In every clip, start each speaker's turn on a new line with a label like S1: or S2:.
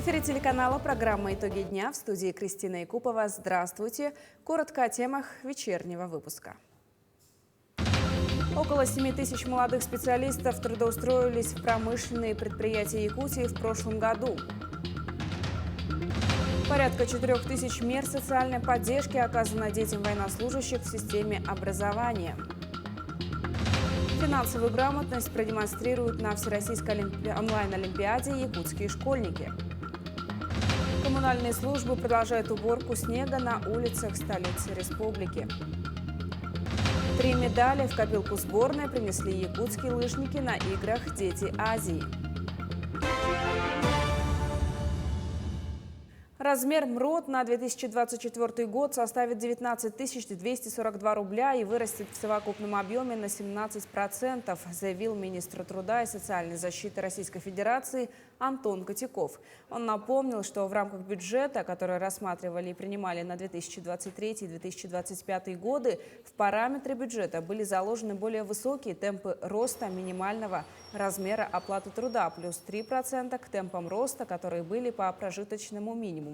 S1: эфире телеканала программа «Итоги дня», в студии Кристина Якупова. Здравствуйте. Коротко о темах вечернего выпуска. Около 7 тысяч молодых специалистов трудоустроились в промышленные предприятия Якутии в прошлом году. Порядка 4 тысяч мер социальной поддержки оказано детям военнослужащих в системе образования. Финансовую грамотность продемонстрируют на Всероссийской онлайн-олимпиаде якутские школьники. Коммунальные службы продолжают уборку снега на улицах столицы республики. 3 медали в копилку сборной принесли якутские лыжники на играх «Дети Азии». Размер МРОТ на 2024 год составит 19 242 рубля и вырастет в совокупном объеме на 17%, заявил министр труда и социальной защиты Российской Федерации Антон Котяков. Он напомнил, что в рамках бюджета, который рассматривали и принимали на 2023-2025 годы, в параметры бюджета были заложены более высокие темпы роста минимального размера оплаты труда, плюс 3% к темпам роста, которые были по прожиточному минимуму.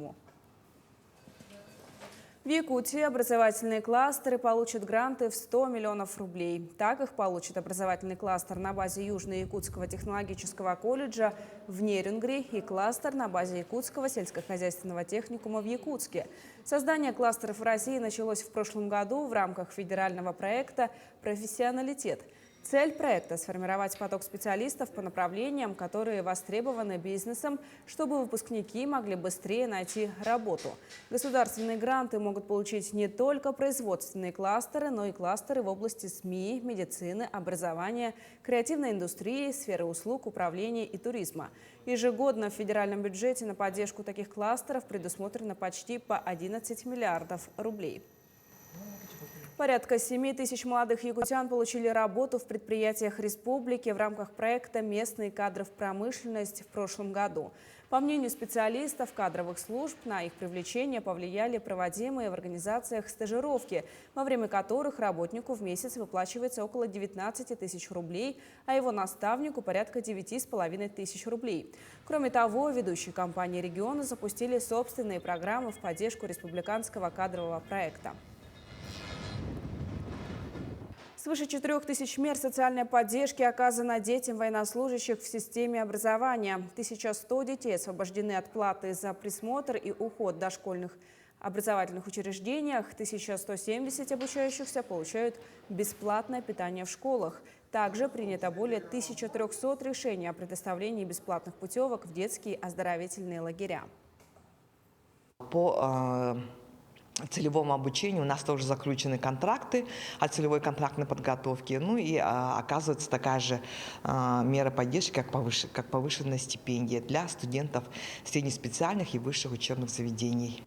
S1: В Якутии образовательные кластеры получат гранты в 100 миллионов рублей. Так их получит образовательный кластер на базе Южно-Якутского технологического колледжа в Нерюнгри и кластер на базе Якутского сельскохозяйственного техникума в Якутске. Создание кластеров в России началось в прошлом году в рамках федерального проекта «Профессионалитет». Цель проекта – сформировать поток специалистов по направлениям, которые востребованы бизнесом, чтобы выпускники могли быстрее найти работу. Государственные гранты могут получить не только производственные кластеры, но и кластеры в области СМИ, медицины, образования, креативной индустрии, сферы услуг, управления и туризма. Ежегодно в федеральном бюджете на поддержку таких кластеров предусмотрено почти по 11 миллиардов рублей. Порядка 7 тысяч молодых якутян получили работу в предприятиях республики в рамках проекта «Местные кадры в промышленность» в прошлом году. По мнению специалистов кадровых служб, на их привлечение повлияли проводимые в организациях стажировки, во время которых работнику в месяц выплачивается около 19 тысяч рублей, а его наставнику порядка 9,5 тысяч рублей. Кроме того, ведущие компании региона запустили собственные программы в поддержку республиканского кадрового проекта. Свыше 4 тысяч мер социальной поддержки оказано детям военнослужащих в системе образования. 1100 детей освобождены от платы за присмотр и уход в дошкольных образовательных учреждениях. 1170 обучающихся получают бесплатное питание в школах. Также принято более 1300 решений о предоставлении бесплатных путевок в детские оздоровительные лагеря.
S2: По целевому обучению у нас тоже заключены контракты о целевой контрактной подготовке. Ну и оказывается такая же мера поддержки, как повышенная стипендия для студентов среднеспециальных и высших учебных заведений.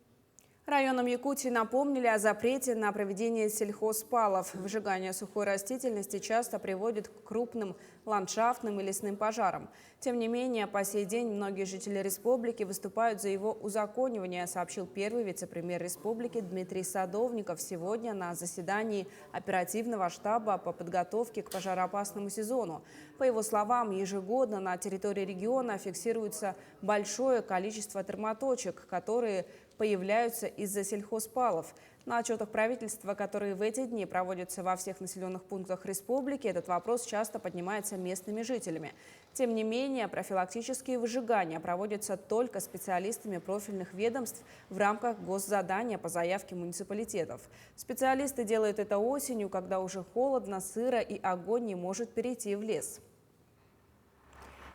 S1: Районам Якутии напомнили о запрете на проведение сельхозпалов. Выжигание сухой растительности часто приводит к крупным ландшафтным и лесным пожарам. Тем не менее, по сей день многие жители республики выступают за его узаконивание, сообщил первый вице-премьер республики Дмитрий Садовников сегодня на заседании оперативного штаба по подготовке к пожароопасному сезону. По его словам, ежегодно на территории региона фиксируется большое количество термоточек, которые появляются из-за сельхозпалов. На отчетах правительства, которые в эти дни проводятся во всех населенных пунктах республики, этот вопрос часто поднимается местными жителями. Тем не менее, профилактические выжигания проводятся только специалистами профильных ведомств в рамках госзадания по заявке муниципалитетов. Специалисты делают это осенью, когда уже холодно, сыро и огонь не может перейти в лес.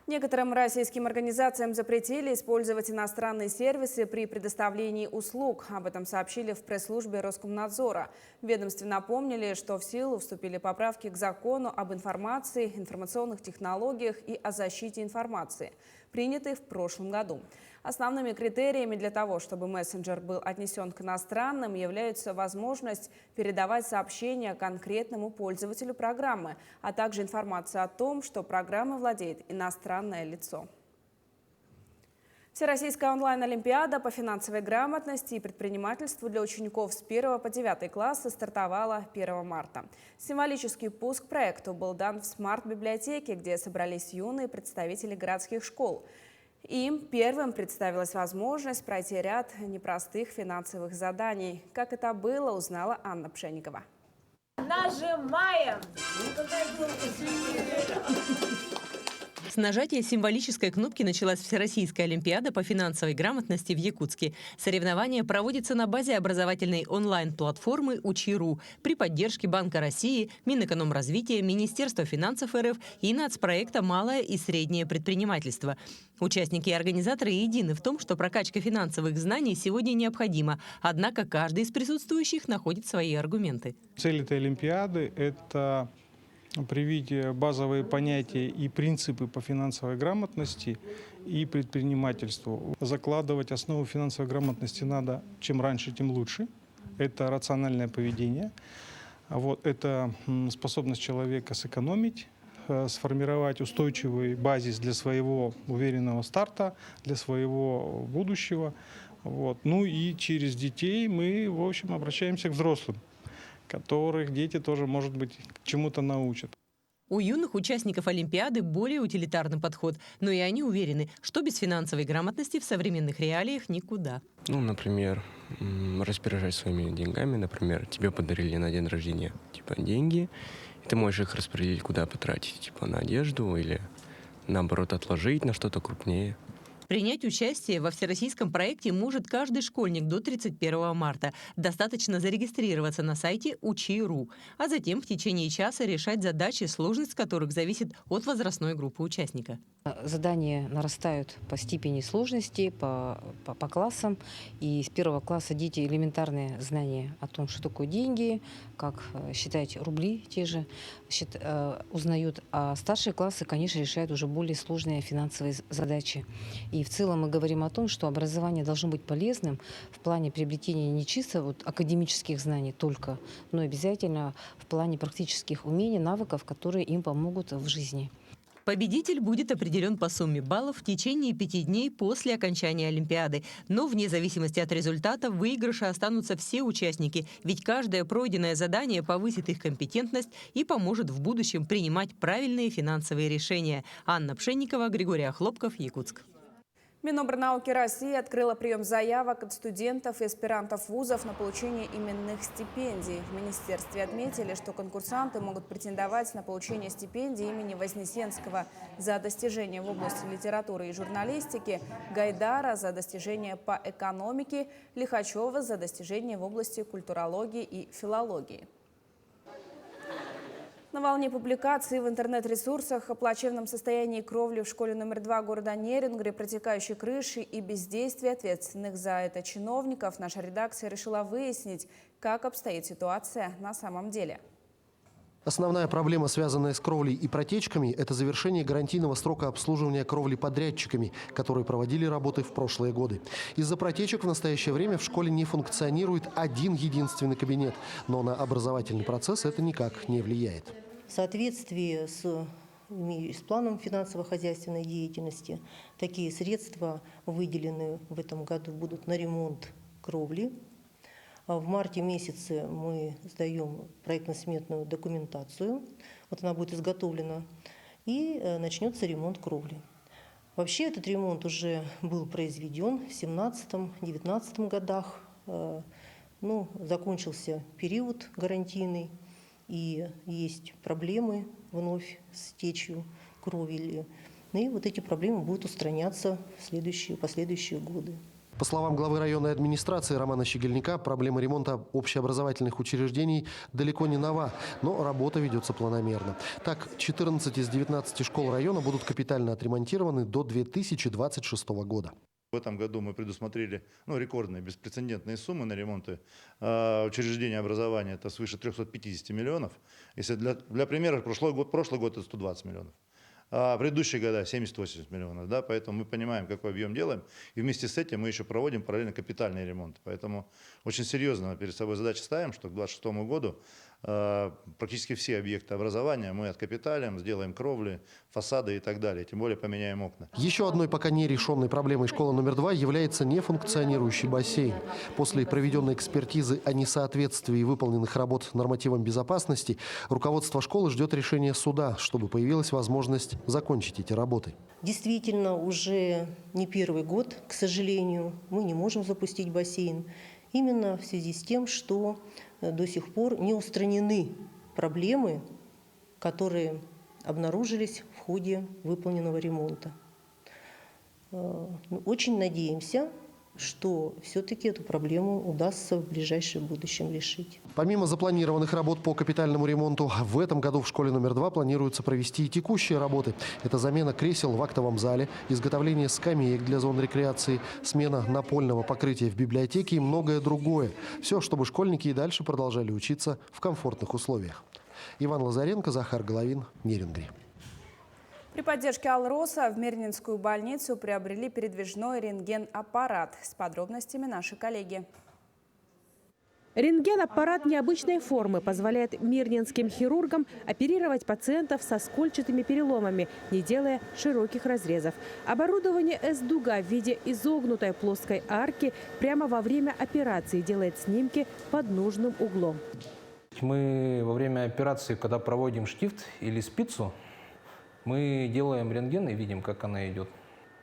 S1: Некоторым российским организациям запретили использовать иностранные сервисы при предоставлении услуг. Об этом сообщили в пресс-службе Роскомнадзора. В ведомстве напомнили, что в силу вступили поправки к закону об информации, информационных технологиях и о защите информации, принятые в прошлом году. Основными критериями для того, чтобы мессенджер был отнесен к иностранным, являются возможность передавать сообщения конкретному пользователю программы, а также информация о том, что программой владеет иностранное лицо. Всероссийская онлайн-олимпиада по финансовой грамотности и предпринимательству для учеников с 1 по 9 класса стартовала 1 марта. Символический пуск проекту был дан в смарт-библиотеке, где собрались юные представители городских школ. Им первым представилась возможность пройти ряд непростых финансовых заданий. Как это было, узнала Анна Пшенникова.
S3: Нажимаем!
S4: С нажатия символической кнопки началась Всероссийская олимпиада по финансовой грамотности в Якутске. Соревнования проводятся на базе образовательной онлайн-платформы «Учи.ру» при поддержке Банка России, Минэкономразвития, Министерства финансов РФ и нацпроекта «Малое и среднее предпринимательство». Участники и организаторы едины в том, что прокачка финансовых знаний сегодня необходима. Однако каждый из присутствующих находит свои аргументы.
S5: Цель этой олимпиады – это привить базовые понятия и принципы по финансовой грамотности и предпринимательству. Закладывать основу финансовой грамотности надо чем раньше, тем лучше. Это рациональное поведение. Это способность человека сэкономить, сформировать устойчивый базис для своего уверенного старта, для своего будущего. Ну и через детей мы, в общем, обращаемся к взрослым, которых дети тоже, может быть, чему-то научат.
S4: У юных участников Олимпиады более утилитарный подход, но и они уверены, что без финансовой грамотности в современных реалиях никуда.
S6: Например, распоряжаться своими деньгами. Например, тебе подарили на день рождения деньги, и ты можешь их распределить, куда потратить, на одежду или, наоборот, отложить на что-то крупнее.
S4: Принять участие во всероссийском проекте может каждый школьник до 31 марта. Достаточно зарегистрироваться на сайте Учи.ру, а затем в течение часа решать задачи, сложность которых зависит от возрастной группы участника.
S7: Задания нарастают по степени сложности, по классам. И с первого класса дети элементарные знания о том, что такое деньги, как считать рубли те же, узнают. А старшие классы, конечно, решают уже более сложные финансовые задачи. И в целом мы говорим о том, что образование должно быть полезным в плане приобретения не чисто академических знаний только, но обязательно в плане практических умений, навыков, которые им помогут в жизни.
S4: Победитель будет определен по сумме баллов в течение 5 дней после окончания Олимпиады. Но вне зависимости от результата в выигрыше останутся все участники, ведь каждое пройденное задание повысит их компетентность и поможет в будущем принимать правильные финансовые решения. Анна Пшенникова, Григорий Охлопков, Якутск.
S1: Минобрнауки России открыла прием заявок от студентов и аспирантов вузов на получение именных стипендий. В министерстве отметили, что конкурсанты могут претендовать на получение стипендий имени Вознесенского за достижения в области литературы и журналистики, Гайдара за достижения по экономике, Лихачева за достижения в области культурологии и филологии. На волне публикаций в интернет-ресурсах о плачевном состоянии кровли в школе номер 2 города Нерюнгри, протекающей крыши и бездействия ответственных за это чиновников, наша редакция решила выяснить, как обстоит ситуация на самом деле.
S8: Основная проблема, связанная с кровлей и протечками, это завершение гарантийного срока обслуживания кровли подрядчиками, которые проводили работы в прошлые годы. Из-за протечек в настоящее время в школе не функционирует один единственный кабинет, но на образовательный процесс это никак не влияет.
S9: В соответствии с планом финансово-хозяйственной деятельности такие средства выделены в этом году будут на ремонт кровли. В марте месяце мы сдаем проектно-сметную документацию. Она будет изготовлена. И начнется ремонт кровли. Вообще этот ремонт уже был произведен в 2017-2019 годах. Закончился период гарантийный. И есть проблемы вновь с течью крови. И эти проблемы будут устраняться в последующие годы.
S8: По словам главы районной администрации Романа Щегельника, проблема ремонта общеобразовательных учреждений далеко не нова, но работа ведется планомерно. Так, 14 из 19 школ района будут капитально отремонтированы до 2026 года.
S10: В этом году мы предусмотрели рекордные, беспрецедентные суммы на ремонты учреждений образования. Это свыше 350 миллионов. Если для примера, прошлый год это 120 миллионов. А предыдущие года 70-80 миллионов. Да? Поэтому мы понимаем, какой объем делаем. И вместе с этим мы еще проводим параллельно капитальный ремонт. Поэтому очень серьезно перед собой задачу ставим, что к 2026 году практически все объекты образования мы откапиталим, сделаем кровли, фасады и так далее, тем более поменяем окна.
S8: Еще одной пока не решенной проблемой школы номер 2 является нефункционирующий бассейн. После проведенной экспертизы о несоответствии выполненных работ нормативам безопасности, руководство школы ждет решения суда, чтобы появилась возможность закончить эти работы.
S9: Действительно, уже не первый год, к сожалению, мы не можем запустить бассейн. Именно в связи с тем, что до сих пор не устранены проблемы, которые обнаружились в ходе выполненного ремонта. Очень надеемся, что все-таки эту проблему удастся в ближайшем будущем решить.
S8: Помимо запланированных работ по капитальному ремонту, в этом году в школе номер 2 планируется провести и текущие работы. Это замена кресел в актовом зале, изготовление скамеек для зон рекреации, смена напольного покрытия в библиотеке и многое другое. Все, чтобы школьники и дальше продолжали учиться в комфортных условиях. Иван Лазаренко, Захар Головин, Нерюнгри.
S1: При поддержке Алроса в Мирнинскую больницу приобрели передвижной рентген-аппарат. С подробностями наши коллеги.
S11: Рентген-аппарат необычной формы позволяет мирнинским хирургам оперировать пациентов со скольчатыми переломами, не делая широких разрезов. Оборудование С-дуга в виде изогнутой плоской арки прямо во время операции делает снимки под нужным углом.
S12: Мы во время операции, когда проводим штифт или спицу, мы делаем рентген и видим, как она идет.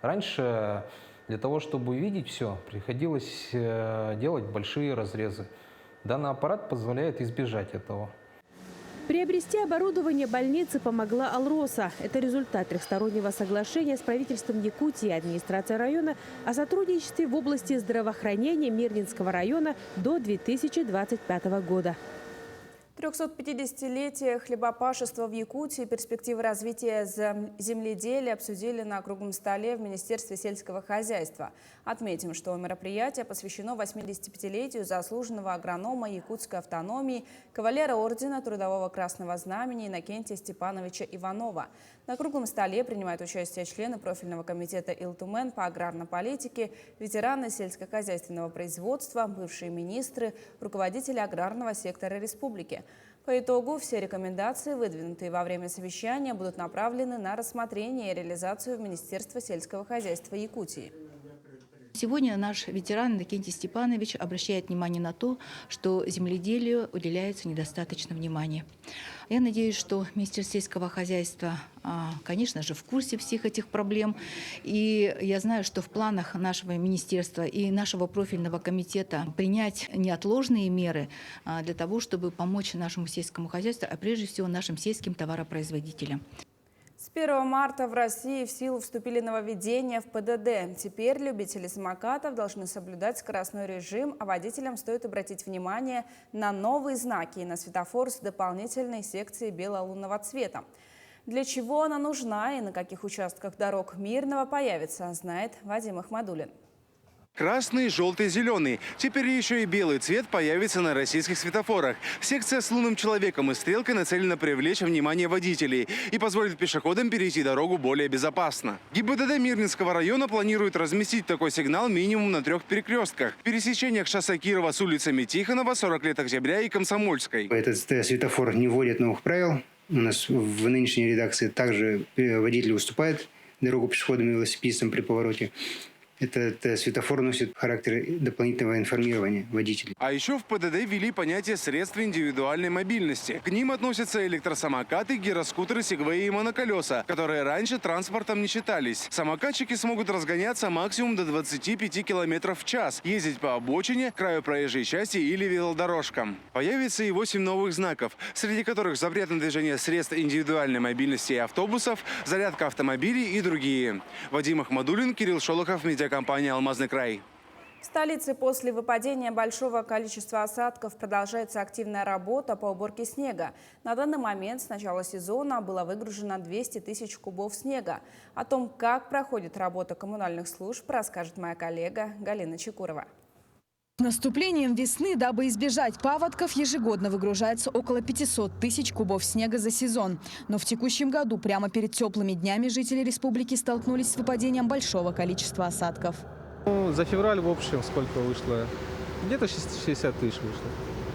S12: Раньше для того, чтобы видеть все, приходилось делать большие разрезы. Данный аппарат позволяет избежать этого.
S11: Приобрести оборудование больницы помогла Алроса. Это результат трехстороннего соглашения с правительством Якутии и администрацией района о сотрудничестве в области здравоохранения Мирнинского района до 2025 года.
S1: 350-летие хлебопашества в Якутии и перспективы развития земледелия обсудили на круглом столе в Министерстве сельского хозяйства. Отметим, что мероприятие посвящено 85-летию заслуженного агронома якутской автономии, кавалера ордена Трудового Красного Знамени Иннокентия Степановича Иванова. На круглом столе принимают участие члены профильного комитета Илтумен по аграрной политике, ветераны сельскохозяйственного производства, бывшие министры, руководители аграрного сектора республики. По итогу все рекомендации, выдвинутые во время совещания, будут направлены на рассмотрение и реализацию в Министерство сельского хозяйства Якутии.
S13: Сегодня наш ветеран Иннокентий Степанович обращает внимание на то, что земледелию уделяется недостаточно внимания. Я надеюсь, что Министерство сельского хозяйства, конечно же, в курсе всех этих проблем. И я знаю, что в планах нашего министерства и нашего профильного комитета принять неотложные меры для того, чтобы помочь нашему сельскому хозяйству, а прежде всего нашим сельским товаропроизводителям.
S1: С 1 марта в России в силу вступили нововведения в ПДД. Теперь любители самокатов должны соблюдать скоростной режим, а водителям стоит обратить внимание на новые знаки и на светофор с дополнительной секцией бело-лунного цвета. Для чего она нужна и на каких участках дорог Мирного появится, знает Вадим Ахмадулин.
S14: Красный, желтый, зеленый. Теперь еще и белый цвет появится на российских светофорах. Секция с лунным человеком и стрелкой нацелена привлечь внимание водителей и позволит пешеходам перейти дорогу более безопасно. ГИБДД Мирнинского района планирует разместить такой сигнал минимум на 3 перекрестках. В пересечениях шоссе Кирова с улицами Тихонова, 40 лет Октября и Комсомольской.
S15: Этот светофор не вводит новых правил. У нас в нынешней редакции также водитель уступает дорогу пешеходам и велосипедистам при повороте. Этот светофор носит характер дополнительного информирования водителей.
S14: А еще в ПДД ввели понятие средств индивидуальной мобильности. К ним относятся электросамокаты, гироскутеры, сегвеи и моноколеса, которые раньше транспортом не считались. Самокатчики смогут разгоняться максимум до 25 км в час, ездить по обочине, краю проезжей части или велодорожкам. Появится и 8 новых знаков, среди которых запрет на движение средств индивидуальной мобильности и автобусов, зарядка автомобилей и другие. Вадим Ахмадулин, Кирилл Шолохов, медиакомпания «Алмазный край».
S1: В столице после выпадения большого количества осадков продолжается активная работа по уборке снега. На данный момент с начала сезона было выгружено 200 тысяч кубов снега. О том, как проходит работа коммунальных служб, расскажет моя коллега Галина Чекурова.
S16: С наступлением весны, дабы избежать паводков, ежегодно выгружается около 500 тысяч кубов снега за сезон. Но в текущем году прямо перед теплыми днями жители республики столкнулись с выпадением большого количества осадков.
S5: За февраль в общем сколько вышло? Где-то 60 тысяч вышло.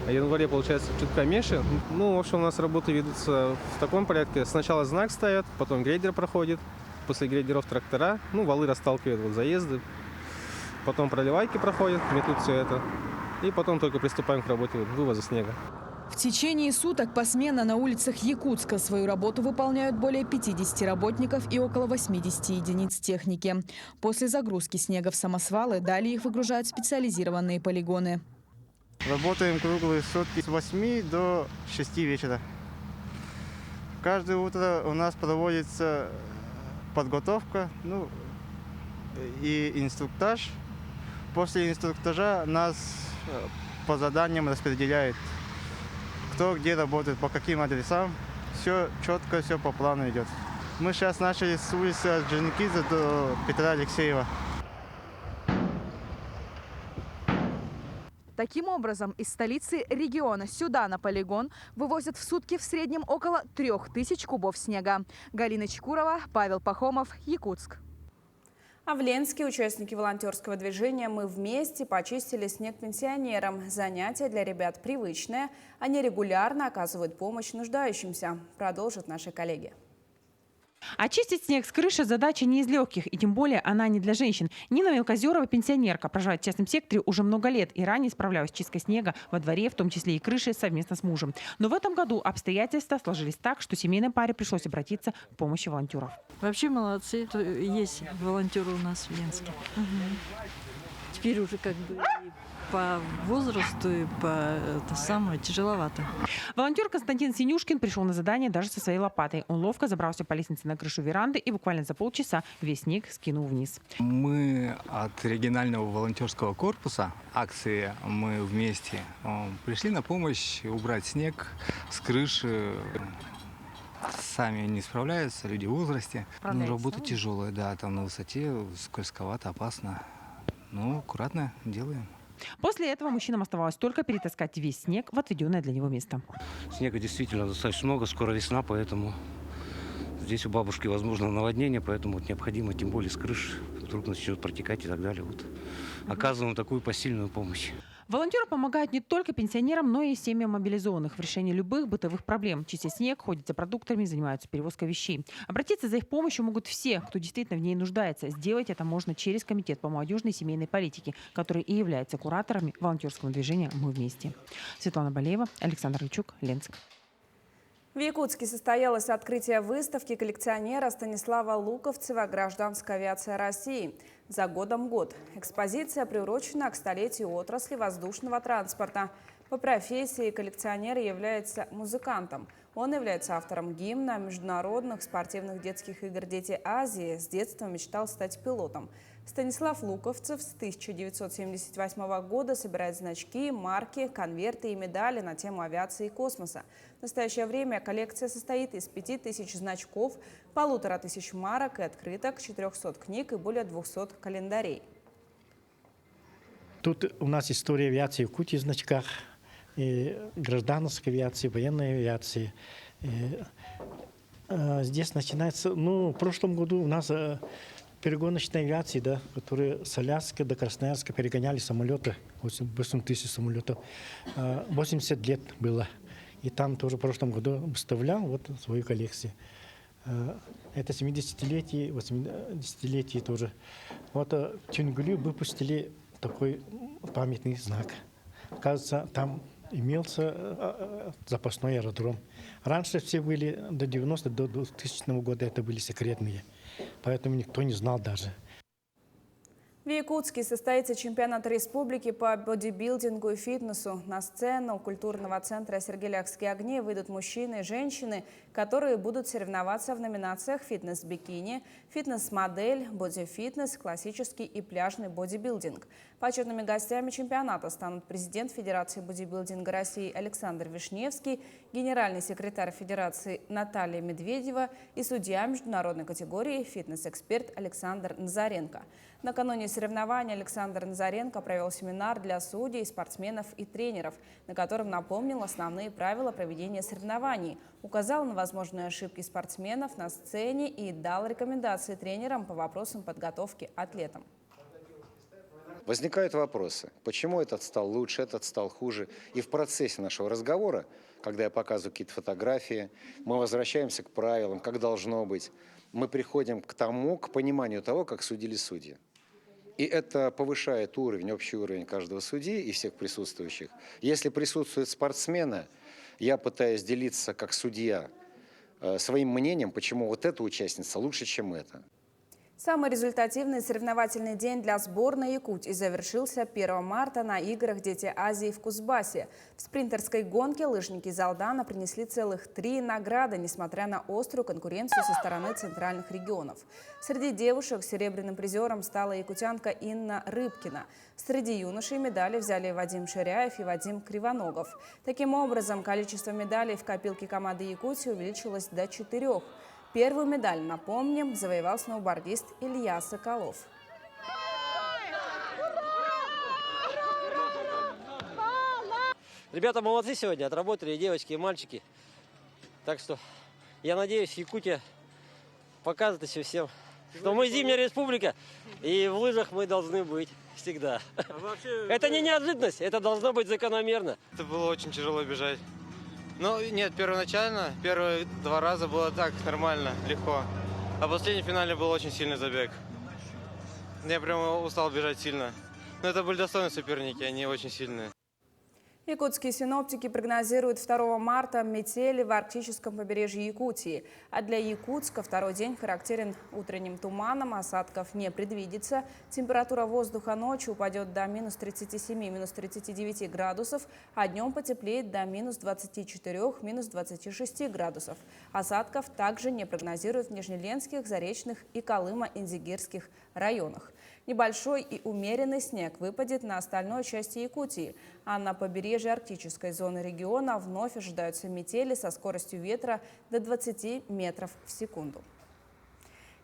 S17: В январе, получается, чуть поменьше. Ну, в общем, у нас работы ведутся в таком порядке. Сначала знак ставят, потом грейдер проходит, после грейдеров трактора, ну, валы расталкивают, вот заезды. Потом проливайки проходят, метут все это. И потом только приступаем к работе вывоза снега.
S16: В течение суток посменно на улицах Якутска свою работу выполняют более 50 работников и около 80 единиц техники. После загрузки снега в самосвалы далее их выгружают в специализированные полигоны.
S18: Работаем круглые сутки с 8 до 6 вечера. Каждое утро у нас проводится подготовка и инструктаж. После инструктажа нас по заданиям распределяют, кто где работает, по каким адресам. Все четко, все по плану идет. Мы сейчас начали с улицы Орджоникидзе до Петра Алексеева.
S16: Таким образом, из столицы региона сюда на полигон вывозят в сутки в среднем около 3000 кубов снега. Галина Чекурова, Павел Пахомов, Якутск.
S1: А в Ленске участники волонтерского движения «Мы вместе» почистили снег пенсионерам. Занятие для ребят привычное. Они регулярно оказывают помощь нуждающимся. Продолжат наши коллеги.
S19: Очистить снег с крыши задача не из легких, и тем более она не для женщин. Нина Мелкозерова, пенсионерка, проживает в частном секторе уже много лет и ранее справлялась с чисткой снега во дворе, в том числе и крыши, совместно с мужем. Но в этом году обстоятельства сложились так, что семейной паре пришлось обратиться к помощи волонтеров.
S20: Вообще молодцы, есть волонтеры у нас в Ленске. Теперь уже как бы по возрасту и тяжеловато.
S19: Волонтер Константин Синюшкин пришел на задание даже со своей лопатой. Он ловко забрался по лестнице на крышу веранды и буквально за полчаса весь снег скинул вниз.
S21: Мы от регионального волонтерского корпуса акции «Мы вместе» пришли на помощь убрать снег с крыши. Сами не справляются, люди в возрасте. Ну, работа тяжелая, да, там на высоте, скользковато, опасно. Ну, аккуратно делаем.
S19: После этого мужчинам оставалось только перетаскать весь снег в отведенное для него место.
S22: Снега действительно достаточно много, скоро весна, поэтому здесь у бабушки возможно наводнение, поэтому необходимо, тем более с крыш, вдруг начнет протекать и так далее. Вот. Оказываем такую посильную помощь.
S19: Волонтеры помогают не только пенсионерам, но и семьям мобилизованных в решении любых бытовых проблем. Чистят снег, ходят за продуктами, занимаются перевозкой вещей. Обратиться за их помощью могут все, кто действительно в ней нуждается. Сделать это можно через Комитет по молодежной и семейной политике, который и является кураторами волонтерского движения «Мы вместе». Светлана Балеева, Александр Ильчук, Ленск.
S1: В Якутске состоялось открытие выставки коллекционера Станислава Луковцева «Гражданская авиация России. За годом год». Экспозиция приурочена к столетию отрасли воздушного транспорта. По профессии коллекционер является музыкантом. Он является автором гимна международных спортивных детских игр «Дети Азии». С детства мечтал стать пилотом. Станислав Луковцев с 1978 года собирает значки, марки, конверты и медали на тему авиации и космоса. В настоящее время коллекция состоит из 5000 значков, 1500 марок и открыток, 400 книг и более 200 календарей.
S23: Тут у нас история авиации в Якутии в значках, гражданской авиации, военной авиации. Здесь начинается, в прошлом году у нас перегоночной авиации, да, которые с Аляски до Красноярска перегоняли самолеты, 8 тысяч самолетов. 80 лет было. И там тоже в прошлом году выставлял свою коллекцию. Это 70-летие, 80-летие тоже. В Тюнгулю выпустили такой памятный знак. Кажется, там имелся запасной аэродром. Раньше все были до 90-го, до 2000 года это были секретные. Поэтому никто не знал даже.
S1: В Якутске состоится чемпионат республики по бодибилдингу и фитнесу. На сцену культурного центра «Сергелякские огни» выйдут мужчины и женщины, которые будут соревноваться в номинациях «Фитнес-бикини», «Фитнес-модель», «Боди-фитнес», «Классический» и «Пляжный бодибилдинг». Почетными гостями чемпионата станут президент Федерации бодибилдинга России Александр Вишневский, генеральный секретарь Федерации Наталья Медведева и судья международной категории фитнес-эксперт Александр Назаренко. Накануне соревнований Александр Назаренко провел семинар для судей, спортсменов и тренеров, на котором напомнил основные правила проведения соревнований, указал на возможные ошибки спортсменов на сцене и дал рекомендации тренерам по вопросам подготовки атлетам.
S2: Возникают вопросы, почему этот стал лучше, этот стал хуже. И в процессе нашего разговора, когда я показываю какие-то фотографии, мы возвращаемся к правилам, как должно быть. Мы приходим к пониманию того, как судили судьи. И это повышает общий уровень каждого судьи и всех присутствующих. Если присутствуют спортсмены, я пытаюсь делиться как судья своим мнением, почему вот эта участница лучше, чем эта.
S1: Самый результативный соревновательный день для сборной Якутии завершился 1 марта на играх «Дети Азии» в Кузбассе. В спринтерской гонке лыжники из Алдана принесли целых 3 награды, несмотря на острую конкуренцию со стороны центральных регионов. Среди девушек серебряным призером стала якутянка Инна Рыбкина. Среди юношей медали взяли Вадим Ширяев и Вадим Кривоногов. Таким образом, количество медалей в копилке команды Якутии увеличилось до 4. Первую медаль, напомним, завоевал сноубордист Илья Соколов.
S3: Ребята молодцы сегодня, отработали и девочки, и мальчики. Так что я надеюсь, Якутия покажет еще всем, что мы зимняя республика, и в лыжах мы должны быть всегда. Это не неожиданность, это должно быть закономерно.
S6: Это было очень тяжело бежать. Ну, нет, первоначально, первые 2 раза было так, нормально, легко. А последний финале был очень сильный забег. Я прямо устал бежать сильно. Но это были достойные соперники, они очень сильные.
S1: Якутские синоптики прогнозируют 2 марта метели в арктическом побережье Якутии. А для Якутска второй день характерен утренним туманом, осадков не предвидится. Температура воздуха ночью упадет до минус 37, минус 39 градусов, а днем потеплеет до минус 24, минус 26 градусов. Осадков также не прогнозируют в Нижнеленских, Заречных и Колымо-Индигирских районах. Небольшой и умеренный снег выпадет на остальной части Якутии, а на побережье арктической зоны региона вновь ожидаются метели со скоростью ветра до 20 метров в секунду.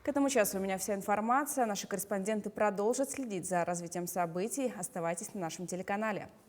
S1: К этому часу у меня вся информация. Наши корреспонденты продолжат следить за развитием событий. Оставайтесь на нашем телеканале.